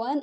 1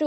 2।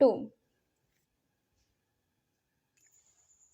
2।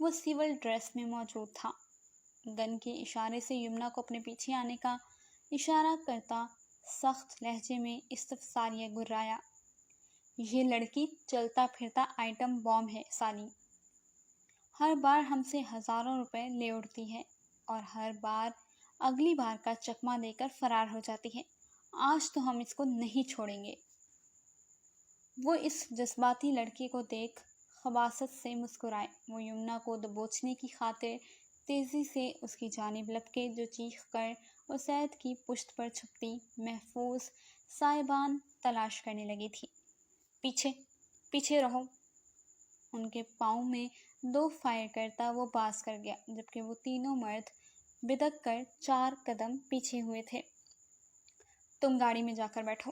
وہ civil dress میں موجود تھا۔ گن کے اشارے سے یمنا کو اپنے پیچھے آنے کا اشارہ کرتا سخت لہجے میں استفساریہ گرایا۔ یہ لڑکی چلتا پھرتا آئٹم بام ہے سالی، ہر بار ہم سے ہزاروں روپے لے اڑتی ہے اور ہر بار اگلی بار کا چکمہ دے کر فرار ہو جاتی ہے۔ آج تو ہم اس کو نہیں چھوڑیں گے۔ وہ اس جذباتی لڑکی کو دیکھ خباثت سے مسکرائے۔ وہ یمنا کو دبوچنے کی خاطر تیزی سے اس کی جانب لپکے جو چیخ کر اسید کی پشت پر چھپتی محفوظ سائبان تلاش کرنے لگی تھی۔ پیچھے پیچھے رہو۔ ان کے پاؤں میں 2 فائر کرتا وہ باز کر گیا، جبکہ وہ تینوں مرد بدک کر 4 قدم پیچھے ہوئے تھے۔ تم گاڑی میں جا کر بیٹھو۔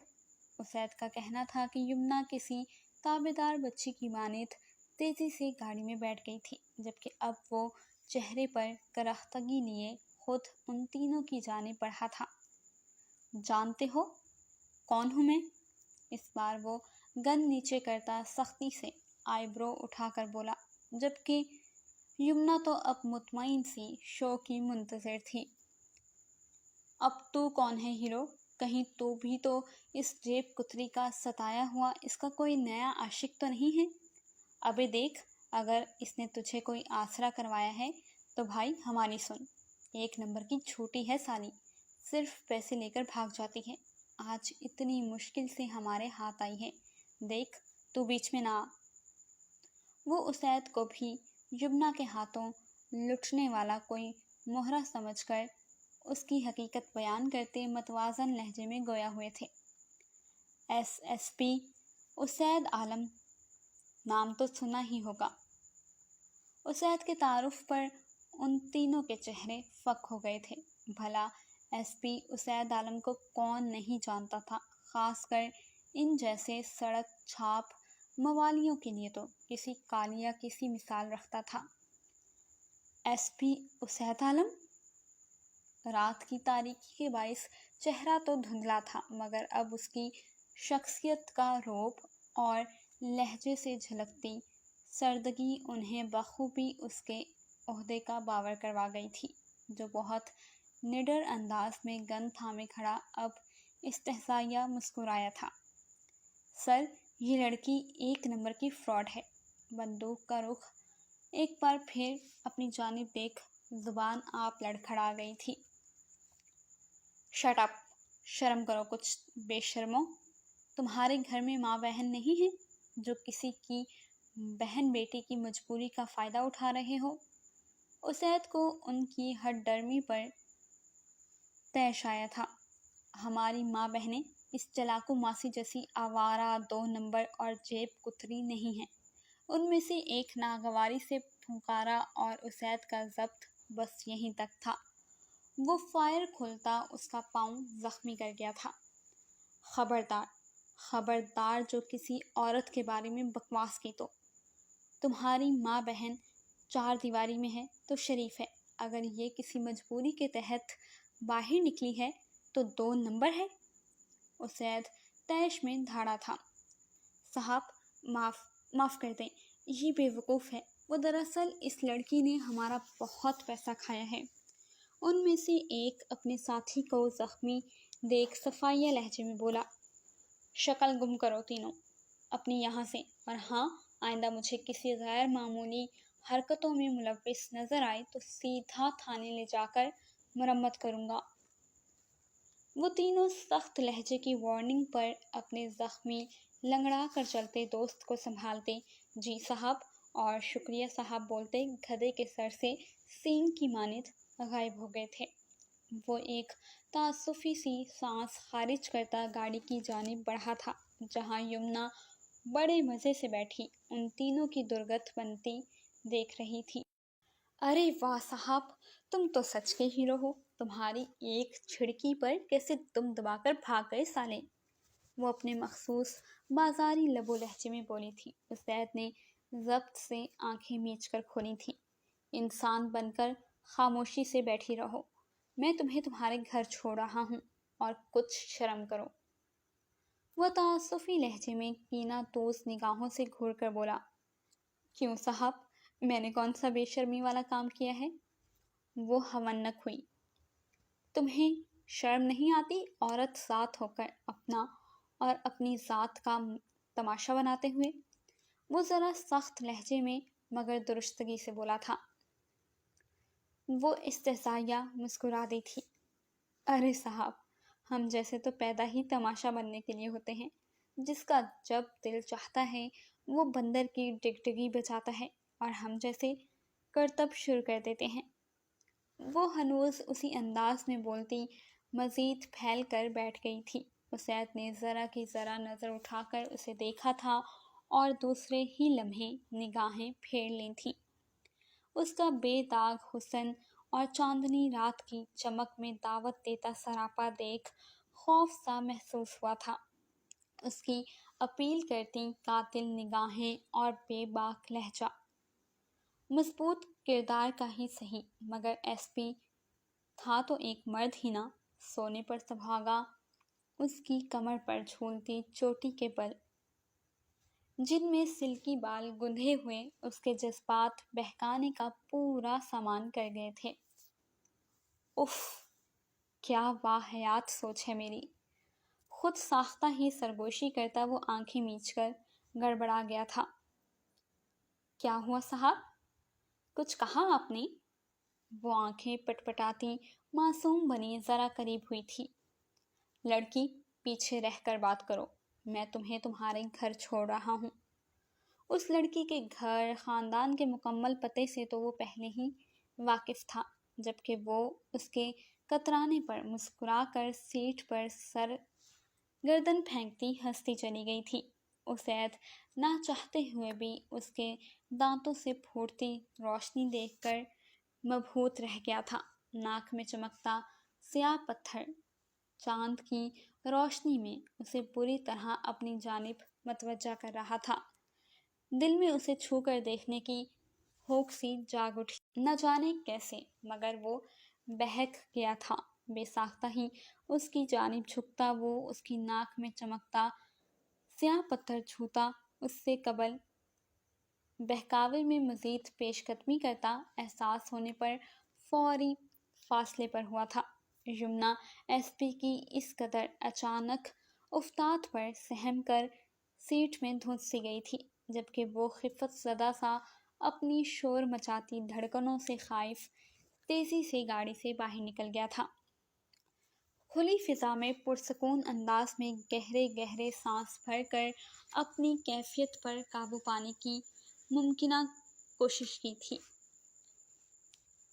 اسید کا کہنا تھا کہ یمنا کسی تابعدار بچی کی مانند تیزی سے گاڑی میں بیٹھ گئی تھی، جبکہ اب وہ چہرے پر کرختگی لیے خود ان تینوں کی جانب بڑھا تھا۔ جانتے ہو کون ہوں میں؟ اس بار وہ گن نیچے کرتا سختی سے آئی برو اٹھا کر بولا، جبکہ یمنا تو اب مطمئن سی شو کی منتظر تھی۔ اب تو کون ہے ہیرو؟ کہیں تو بھی تو اس جیب کتری کا ستایا ہوا اس کا کوئی نیا عاشق تو نہیں ہے؟ ابے دیکھ، اگر اس نے تجھے کوئی آسرا کروایا ہے تو بھائی ہماری سن، 1 نمبر کی چھوٹی ہے سالی، صرف پیسے لے کر بھاگ جاتی ہے۔ آج اتنی مشکل سے ہمارے ہاتھ آئی ہے، دیکھ تو بیچ میں نہ آ۔ وہ اسید کو بھی یمنا کے ہاتھوں لٹنے والا کوئی مہرہ سمجھ کر اس کی حقیقت بیان کرتے متوازن لہجے میں گویا ہوئے تھے۔ ایس پی اسید عالم، نام تو سنا ہی ہوگا۔ اسید کے تعارف پر ان تینوں کے چہرے فک ہو گئے تھے۔ بھلا ایس پی اسید عالم کو کون نہیں جانتا تھا، خاص کر ان جیسے سڑک چھاپ موالیوں کے لیے تو کسی کالیا کسی مثال رکھتا تھا۔ ایس پی اسید عالم؟ رات کی تاریکی کے باعث چہرہ تو دھندلا تھا، مگر اب اس کی شخصیت کا رعب اور لہجے سے جھلکتی سردگی انہیں بخوبی اس کے عہدے کا باور کروا گئی تھی، جو بہت نڈر انداز میں گن تھامے کھڑا اب استہزائیہ مسکرایا تھا۔ سر، یہ لڑکی 1 نمبر کی فراڈ ہے۔ بندوق کا رخ ایک بار پھر اپنی جانب دیکھ زبان آپ لڑکھڑا گئی تھی۔ Shut up! شرم کرو کچھ بے شرمو! تمہارے گھر میں ماں بہن نہیں ہیں جو کسی کی بہن بیٹی کی مجبوری کا فائدہ اٹھا رہے ہو؟ اسید کو ان کی ہٹ ڈرمی پر طیش آیا تھا۔ ہماری ماں بہنیں اس چلاکو ماسی جیسی آوارہ 2 نمبر اور جیب کتری نہیں ہیں۔ ان میں سے ایک ناگواری سے پھنکارا اور اسید کا ضبط بس یہیں تک تھا۔ وہ فائر کھولتا اس کا پاؤں زخمی کر گیا تھا۔ خبردار! خبردار جو کسی عورت کے بارے میں بکواس کی تو! تمہاری ماں بہن 4 دیواری میں ہے تو شریف ہے، اگر یہ کسی مجبوری کے تحت باہر نکلی ہے تو 2 نمبر ہے۔ اسید طیش میں دھاڑا تھا۔ صاحب معاف کر دیں، یہ بے وقوف ہے، وہ دراصل اس لڑکی نے ہمارا بہت پیسہ کھایا ہے۔ ان میں سے ایک اپنے ساتھی کو زخمی دیکھ صفائیہ لہجے میں بولا، شکل گم کرو تینوں اپنی یہاں سے، اور ہاں، آئندہ مجھے کسی غیر معمولی حرکتوں میں ملوث نظر آئے تو سیدھا تھانے لے جا کر مرمت کروں گا۔ وہ تینوں سخت لہجے کی وارننگ پر اپنے زخمی لنگڑا کر چلتے دوست کو سنبھالتے جی صاحب اور شکریہ صاحب بولتے گدھے کے سر سے سینگ کی مانند غائب ہو گئے تھے۔ وہ ایک تعسفی سی سانس خارج کرتا گاڑی کی جانب بڑھا تھا، جہاں یمنا بڑے مزے سے بیٹھی ان تینوں کی درگت بنتی دیکھ رہی تھی۔ ارے واہ صاحب، تم تو سچ کے ہیرو ہو، تمہاری ایک چھڑکی پر کیسے دم دبا کر بھاگ گئے سالے! وہ اپنے مخصوص بازاری لب و لہجے میں بولی تھی۔ اسید نے ضبط سے آنکھیں میچ کر کھولی تھیں۔ انسان بن کر خاموشی سے بیٹھی رہو، میں تمہیں تمہارے گھر چھوڑ رہا ہوں، اور کچھ شرم کرو۔ وہ تعسفی لہجے میں کینہ توز نگاہوں سے گھور کر بولا، کیوں صاحب، میں نے کون سا بے شرمی والا کام کیا ہے؟ وہ ہونک ہوئی۔ تمہیں شرم نہیں آتی عورت ذات ہو کر اپنا اور اپنی ذات کا تماشا بناتے ہوئے؟ وہ ذرا سخت لہجے میں مگر درستگی سے بولا تھا۔ وہ استحصائیہ مسکرا دی تھی۔ ارے صاحب، ہم جیسے تو پیدا ہی تماشا بننے کے لیے ہوتے ہیں۔ جس کا جب دل چاہتا ہے وہ بندر کی ڈگڈگی بجاتا ہے اور ہم جیسے کرتب شروع کر دیتے ہیں۔ وہ ہنوز اسی انداز میں بولتی مزید پھیل کر بیٹھ گئی تھی۔ اسید نے ذرا کی ذرا نظر اٹھا کر اسے دیکھا تھا اور دوسرے ہی لمحے نگاہیں پھیر لی تھیں۔ اس کا بے داغ حسن اور چاندنی رات کی چمک میں دعوت دیتا سراپا دیکھ خوف سا محسوس ہوا تھا۔ اس کی اپیل کرتی قاتل نگاہیں اور بے باک لہجہ۔ مضبوط کردار کا ہی سہی، مگر ایس پی تھا تو ایک مرد ہی نا۔ سونے پر سبھاگا اس کی کمر پر جھولتی چوٹی کے بل، جن میں سلکی بال گندھے ہوئے اس کے جذبات بہکانے کا پورا سامان کر گئے تھے۔ اف، کیا واہیات سوچ ہے میری! خود ساختہ ہی سرگوشی کرتا وہ آنکھیں میچ کر گڑبڑا گیا تھا۔ کیا ہوا صاحب؟ کچھ کہا آپ نے؟ وہ آنکھیں پٹپٹاتی معصوم بنی ذرا قریب ہوئی تھی۔ لڑکی، پیچھے رہ کر بات کرو، میں تمہیں تمہارے گھر چھوڑ رہا ہوں۔ اس لڑکی کے گھر خاندان کے مکمل پتے سے تو وہ پہلے ہی واقف تھا، جبکہ وہ اس کے کترانے پر مسکرا کر سیٹ پر سر گردن پھینکتی ہنستی چلی گئی تھی۔ اسید نہ چاہتے ہوئے بھی اس کے دانتوں سے پھوٹتی روشنی دیکھ کر مبہوت رہ گیا تھا۔ ناک میں چمکتا سیاہ پتھر چاند کی روشنی میں اسے بری طرح اپنی جانب متوجہ کر رہا تھا۔ دل میں اسے چھو کر دیکھنے کی ہوک سی جاگ اٹھی، نہ جانے کیسے، مگر وہ بہک گیا تھا۔ بے ساختہ ہی اس کی جانب جھکتا وہ اس کی ناک میں چمکتا سیاہ پتھر چھوتا اس سے قبل بہکاوے میں مزید پیش قدمی کرتا احساس ہونے پر فوری فاصلے پر ہوا تھا۔ یمنا ایس پی کی اس قدر اچانک افتاد پر سہم کر سیٹ میں دھنس سی گئی تھی، جبکہ وہ خفت زدہ سا اپنی شور مچاتی دھڑکنوں سے خائف تیزی سے گاڑی سے باہر نکل گیا تھا۔ کھلی فضا میں پرسکون انداز میں گہرے گہرے سانس بھر کر اپنی کیفیت پر قابو پانے کی ممکنہ کوشش کی تھی،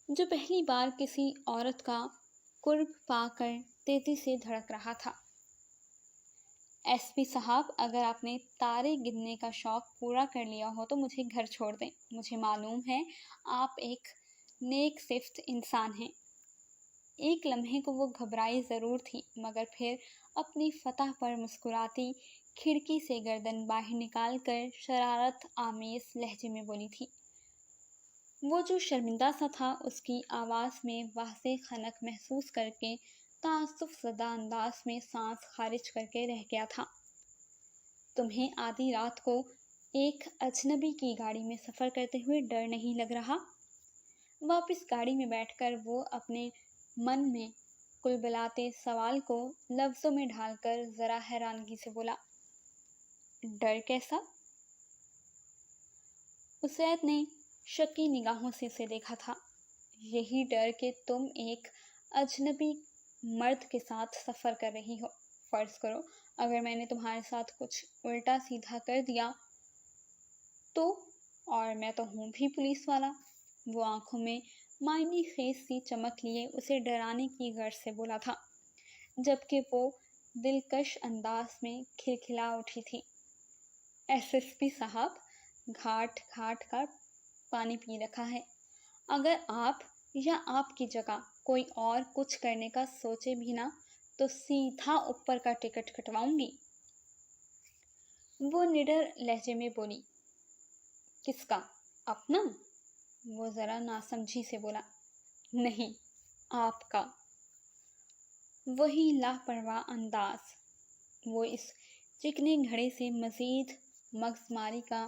جو پہلی بار کسی عورت کا قرب پا کر تیزی سے دھڑک رہا تھا۔ ایس پی صاحب، اگر آپ نے تارے گننے کا شوق پورا کر لیا ہو تو مجھے گھر چھوڑ دیں۔ مجھے معلوم ہے آپ ایک نیک صفت انسان ہیں۔ ایک لمحے کو وہ گھبرائی ضرور تھی، مگر پھر اپنی فتح پر مسکراتی کھڑکی سے گردن باہر نکال کر شرارت آمیز لہجے میں بولی تھی۔ وہ جو شرمندہ سا تھا اس کی آواز میں واضح خنک محسوس کر کے تعصف زدہ انداز میں سانس خارج کر کے رہ گیا تھا۔ تمہیں آدھی رات کو ایک اجنبی کی گاڑی میں سفر کرتے ہوئے ڈر نہیں لگ رہا؟ واپس گاڑی میں بیٹھ کر وہ اپنے من میں کلبلاتے سوال کو لفظوں میں ڈھال کر ذرا حیرانگی سے بولا، ڈر کیسا؟ اسید نے شکی نگاہوں سے اسے دیکھا تھا۔ یہی ڈر کہ تم ایک اجنبی مرد کے ساتھ سفر کر رہی ہو۔ فرض کرو اگر میں نے تمہارے ساتھ کچھ الٹا سیدھا کر دیا تو، اور میں تو ہوں بھی پولیس والا۔ وہ آنکھوں میں معنی خیز سی چمک لیے اسے ڈرانے کی غرض سے بولا تھا، جبکہ وہ دلکش انداز میں کھلکھلا اٹھی تھی۔ ایس پی صاحب، گھاٹ گھاٹ کا پانی پی رکھا ہے۔ اگر آپ یا آپ کی جگہ کوئی اور کچھ کرنے کا سوچے بھی نہ تو سیدھا اوپر کا ٹکٹ کٹواؤں گی۔ وہ نڈر لہجے میں بولی۔ کس کا؟ اپنا؟ وہ ذرا ناسمجھی سے بولا۔ نہیں، آپ کا۔ وہی لاپرواہ انداز۔ وہ اس چکنے گھڑے سے مزید مغز ماری کا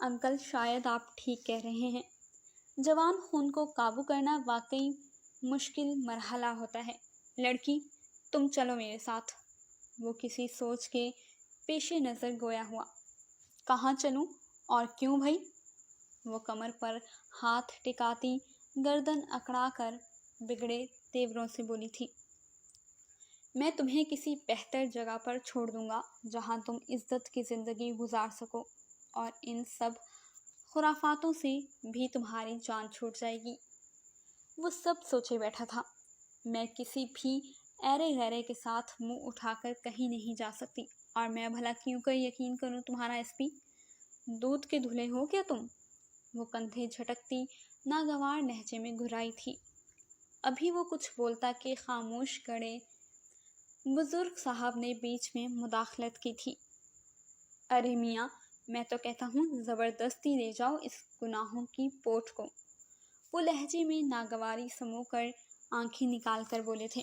انکل شاید آپ ٹھیک کہہ رہے ہیں، جوان خون کو قابو کرنا واقعی مشکل مرحلہ ہوتا ہے۔ لڑکی تم چلو میرے ساتھ۔ وہ کسی سوچ کے پیش نظر گویا ہوا۔ کہاں چلوں اور کیوں بھائی؟ وہ کمر پر ہاتھ ٹکاتی گردن اکڑا کر بگڑے تیوروں سے بولی تھی۔ میں تمہیں کسی بہتر جگہ پر چھوڑ دوں گا جہاں تم عزت کی زندگی گزار سکو، اور ان سب خرافاتوں سے بھی تمہاری جان چھوٹ جائے گی۔ وہ سب سوچے بیٹھا تھا۔ میں کسی بھی ایرے غیرے کے ساتھ منہ اٹھا کر کہیں نہیں جا سکتی، اور میں بھلا کیوں کر یقین کروں تمہارا ایس پی؟ دودھ کے دھلے ہو کیا تم؟ وہ کندھے جھٹکتی ناگوار لہجے میں گھرائی تھی۔ ابھی وہ کچھ بولتا کہ خاموش کڑے بزرگ صاحب نے بیچ میں مداخلت کی تھی۔ ارے میاں، میں تو کہتا ہوں زبردستی لے جاؤ اس گناہوں کی پوٹ کو۔ وہ لہجے میں ناگواری سمو کر آنکھیں نکال کر بولے تھے۔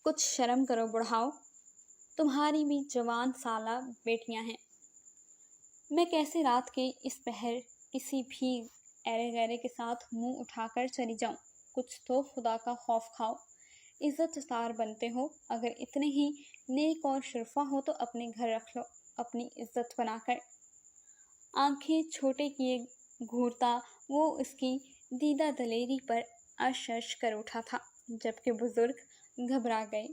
کچھ شرم کرو بڑھاؤ، تمہاری بھی جوان سالہ بیٹیاں ہیں۔ میں کیسے رات کے اس پہر کسی بھی ایرے غیرے کے ساتھ منہ اٹھا کر چلی جاؤں؟ کچھ تو خدا کا خوف کھاؤ۔ عزت دار بنتے ہو، اگر اتنے ہی نیک اور شرفا ہو تو اپنے گھر رکھ لو اپنی عزت بنا کر۔ آنکھیں چھوٹے کیے گھورتا وہ اس کی دیدہ دلیری پر عرش عرش کر اٹھا تھا، جبکہ بزرگ گھبرا گئے۔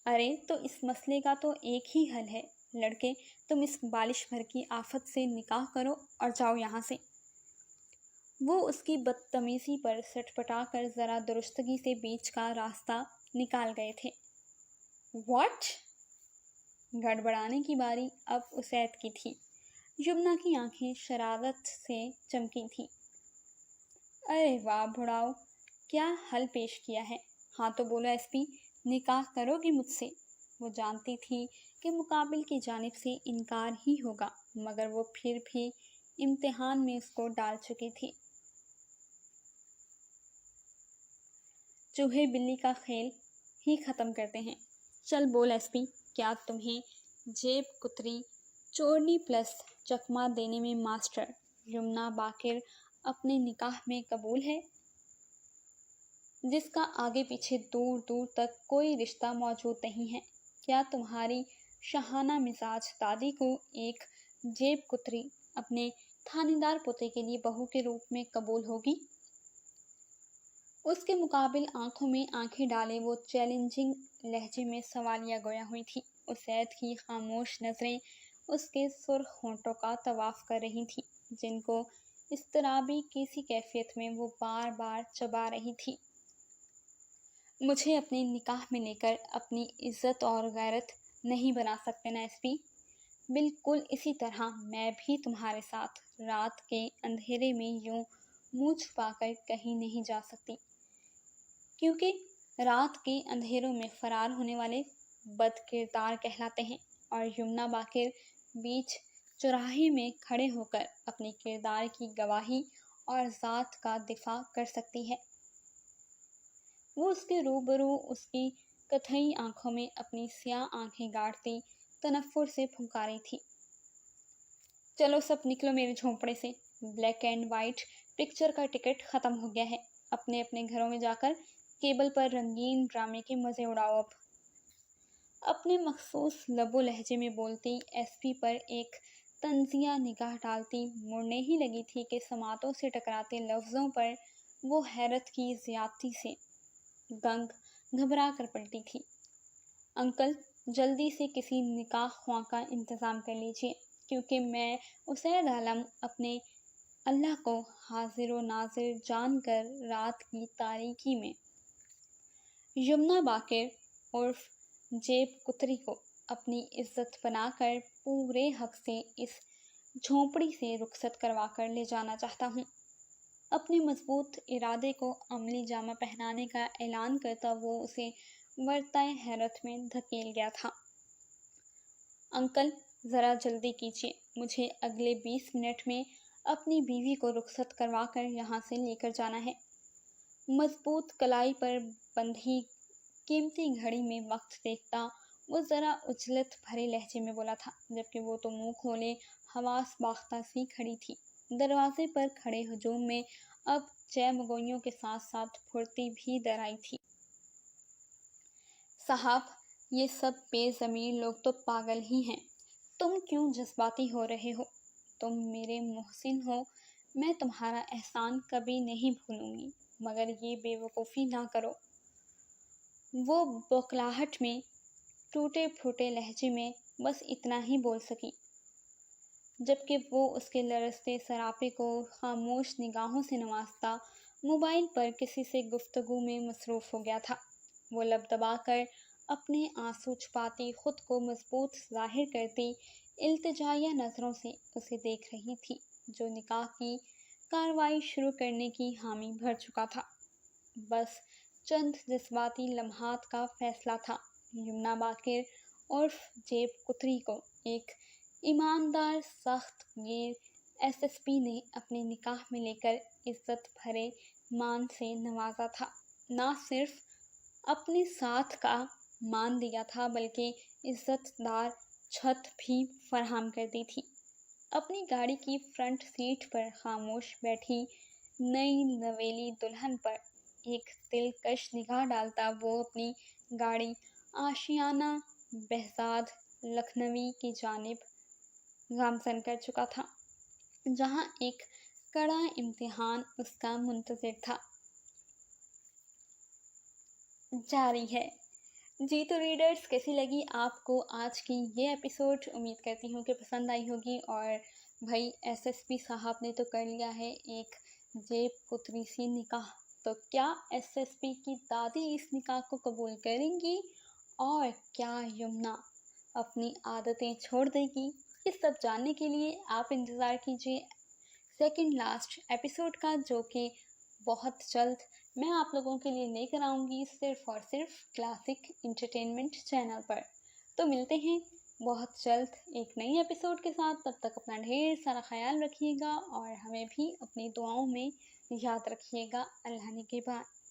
ارے تو اس مسئلے کا تو ایک ہی حل ہے لڑکے، تم اس بالش بھر کی آفت سے نکاح کرو اور جاؤ یہاں سے۔ وہ اس کی بدتمیزی پر سٹ پٹا کر ذرا درستگی سے بیچ کا راستہ نکال گئے تھے۔ واٹ؟ گڑبڑانے کی باری اب اسید کی تھی۔ یمنا کی آنکھیں شرارت سے چمکی تھیں۔ ارے واہ بڑھاؤ، کیا حل پیش کیا ہے؟ ہاں تو بولو ایس پی، نکاح کرو گی مجھ سے؟ وہ جانتی تھی کہ مقابل کی جانب سے انکار ہی ہوگا، مگر وہ پھر بھی امتحان میں اس کو ڈال چکی تھی۔ چوہے بلی کا کھیل ہی ختم کرتے ہیں۔ چل بول ایس پی، کیا تمہیں جیب کتری چورنی پلس چکمہ دینے میں ماسٹر یمنا باقر اپنے نکاح میں قبول ہے، جس کا آگے پیچھے دور دور تک کوئی رشتہ موجود نہیں ہے؟ کیا تمہاری شاہانہ مزاج دادی کو ایک جیب کتری اپنے تھانے دار پوتے کے لیے بہو کے روپ میں قبول ہوگی؟ اس کے مقابل آنکھوں میں آنکھیں ڈالے وہ چیلنجنگ لہجے میں سوالیہ گویا ہوئی تھی۔ اسید کی خاموش نظریں اس کے سرخ ہونٹوں کا طواف کر رہی تھیں، جن کو اضطرابی کسی کیفیت میں وہ بار بار چبا رہی تھی۔ مجھے اپنے نکاح میں لے کر اپنی عزت اور غیرت نہیں بنا سکتے نا ایس پی؟ بالکل اسی طرح میں بھی تمہارے ساتھ رات کے اندھیرے میں یوں منہ چھپا کر کہیں نہیں جا سکتی، کیونکہ رات کے اندھیروں میں فرار ہونے والے بد کردار کہلاتے ہیں، اور یمنا باقر بیچ چوراہے میں کھڑے ہو کر اپنے کردار کی گواہی اور ذات کا دفاع کر سکتی ہے۔ وہ اس کے روبرو اس کی کتھئی آنکھوں میں اپنی سیاہ آنکھیں گاڑتی تنفر سے پھنکاری تھی۔ چلو سب نکلو میرے جھونپڑے سے، بلیک اینڈ وائٹ پکچر کا ٹکٹ ختم ہو گیا ہے، اپنے اپنے گھروں میں جا کر کیبل پر رنگین ڈرامے کے مزے اڑاؤ۔ اب اپنے مخصوص لب و لہجے میں بولتی ایس پی پر ایک طنزیہ نگاہ ڈالتی مڑنے ہی لگی تھی کہ سماعتوں سے ٹکراتے لفظوں پر وہ حیرت کی زیادتی سے دنگ گھبرا کر پلٹی تھی۔ انکل جلدی سے کسی نکاح خواں کا انتظام کر لیجیے، کیونکہ میں اسید عالم اپنے اللہ کو حاضر و ناظر جان کر رات کی تاریکی میں یمنا باقر عرف جیب کتری کو اپنی عزت بنا کر پورے حق سے اس جھونپڑی سے رخصت کروا کر لے جانا چاہتا ہوں۔ اپنے مضبوط ارادے کو عملی جامہ پہنانے کا اعلان کرتا وہ اسے ورطۂ حیرت میں دھکیل گیا تھا۔ انکل ذرا جلدی کیجیے، مجھے اگلے 20 منٹ میں اپنی بیوی کو رخصت کروا کر یہاں سے لے کر جانا ہے۔ مضبوط کلائی پر بندھی قیمتی گھڑی میں وقت دیکھتا وہ ذرا اجلت بھرے لہجے میں بولا تھا، جبکہ وہ تو منہ کھولے حواس باختہ سی کھڑی تھی۔ دروازے پر کھڑے ہجوم میں اب چیمگوئیوں کے ساتھ ساتھ پھرتی بھی در آئی تھی۔ صاحب، یہ سب بے ضمیر لوگ تو پاگل ہی ہیں۔ تم کیوں جذباتی ہو رہے ہو؟ تم میرے محسن ہو، میں تمہارا احسان کبھی نہیں بھولوں گی، مگر یہ بے وقوفی نہ کرو۔ وہ بوکھلاہٹ میں ٹوٹے پھوٹے لہجے میں بس اتنا ہی بول سکی، جبکہ وہ اس کے لرزتے سراپے کو خاموش نگاہوں سے نوازتا موبائل پر کسی سے گفتگو میں مصروف ہو گیا تھا۔ وہ لب دبا کر اپنے آنسو چھپاتی، خود کو مضبوط ظاہر کرتی التجائیہ نظروں سے اسے دیکھ رہی تھی، جو نکاح کی کارروائی شروع کرنے کی حامی بھر چکا تھا۔ بس چند جذباتی لمحات کا فیصلہ تھا۔ یمنا باقر عرف جیب کتری کو ایک ایماندار سخت گیر SSP نے اپنے نکاح میں لے کر عزت بھرے مان سے نوازا تھا۔ نہ صرف اپنے ساتھ کا مان دیا تھا بلکہ عزت دار چھت بھی فراہم کر دی تھی۔ اپنی گاڑی کی فرنٹ سیٹ پر خاموش بیٹھی نئی نویلی دلہن پر ایک دلکش نگاہ ڈالتا وہ اپنی گاڑی آشیانہ بہزاد لکھنوی کی جانب گامزن کر چکا تھا، جہاں ایک کڑا امتحان اس کا منتظر تھا۔ جاری ہے۔ جی تو ریڈرز، کیسی لگی آپ کو آج کی یہ ایپیسوڈ؟ امید کرتی ہوں کہ پسند آئی ہوگی۔ اور بھائی SSP صاحب نے تو کر لیا ہے ایک جیب کتری سی نکاح، تو کیا SSP کی دادی اس نکاح کو قبول کریں گی؟ اور کیا یمنا اپنی عادتیں چھوڑ دے گی؟ یہ سب جاننے کے لیے آپ انتظار کیجیے سیکنڈ لاسٹ ایپیسوڈ کا، جو کہ بہت جلد میں آپ لوگوں کے لیے لے کر آؤں گی، صرف اور صرف کلاسک انٹرٹینمنٹ چینل پر۔ تو ملتے ہیں بہت جلد ایک نئی ایپیسوڈ کے ساتھ۔ تب تک اپنا ڈھیر سارا خیال رکھیے گا اور ہمیں بھی اپنی دعاؤں میں یاد رکھیے گا۔ اللہ نگہبان۔